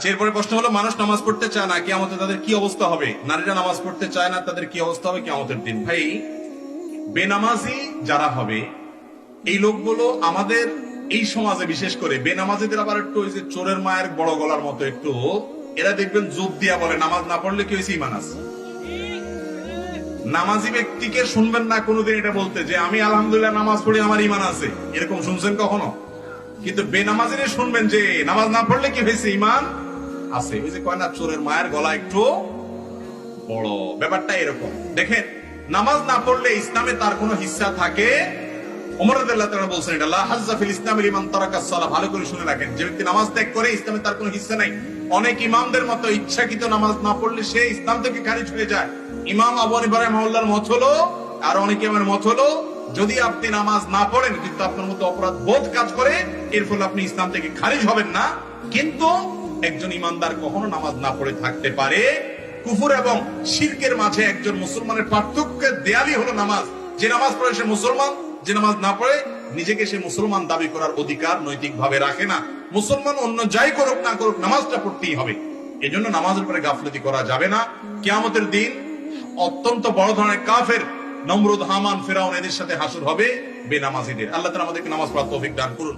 আচ্ছা, এরপরে প্রশ্ন হলো, মানুষ নামাজ পড়তে চায় না, কিয়ামতে তাদের কি অবস্থা হবে? নারীরা নামাজ পড়তে চায় না, তাদের কি অবস্থা হবে কিয়ামতের দিন? ভাই, বেনামাজি যারা হবে এই লোকগুলো আমাদের এই সমাজে, বিশেষ করে বেনামাজিদের আবার একটু ওই যে চোরের মায়ের বড় গলার মতো একটু, এরা দেখবেন জোর দিয়া বলে নামাজ না পড়লে কি হয়েছে, ইমান আছে। নামাজি ব্যক্তিকে শুনবেন না কোনোদিন এটা বলতে যে আমি আলহামদুলিল্লাহ নামাজ পড়ি, আমার ইমান আছে, এরকম শুনছেন কখনো? কিন্তু বেনামাজিরে শুনবেন যে নামাজ না পড়লে কি হয়েছে, ইমান আছে। ওই যে কয় না, চোরের মায়ের গলা একটু বড়, ব্যাপারটা এরকম। দেখেন, নামাজ না পড়লে ইসলামে তার কোনো হিস্সা থাকে? ওমর রাদিয়াল্লাহু তাআলা বলছেন এটা, লা হাজ্জা ফিল ইসলামি লিমান তারাকাস সালাহ। ভালো করে শুনে রাখেন, যে ব্যক্তি নামাজ ত্যাগ করে ইসলামে তার কোনো হিস্সা নাই। অনেক ইমামদের মতো ইচ্ছাকৃত নামাজ না পড়লে সে ইসলাম থেকে খারিজ হয়ে যায়। ইমাম আবু হানিফা রাহিমাহুল্লাহর মত হলো, আর অনেকে আমার মত হলো, যদি আপনি নামাজ না পড়েন কিন্তু আপনার মধ্যে অপরাধ বোধ কাজ করে, এর ফলে আপনি ইসলাম থেকে খারিজ হবেন না। কিন্তু একজন ইমানদার কখনো নামাজ না পড়ে থাকতে পারে। কুফর এবং শিরকের মাঝে একজন মুসলমানের পার্থক্যের দেয়ালই হলো নামাজ। যে নামাজ পড়ে সে মুসলমান, যে নামাজ না পড়ে নিজেকে সে মুসলমান দাবি করার অধিকার নৈতিক ভাবে রাখে না। মুসলমান অন্য যাই করুক না করুক, নামাজটা পড়তেই হবে। এজন্য নামাজের উপরে গাফলতি করা যাবে না। কিয়ামতের দিন অত্যন্ত বড় ধরনের কাফের, নমরুদ, হামান, ফেরাউন, এদের সাথে হাসর হবে বেনামাজিদের। আল্লাহ তাআলা আমাদেরকে নামাজ পড়ার তৌফিক দান করুন।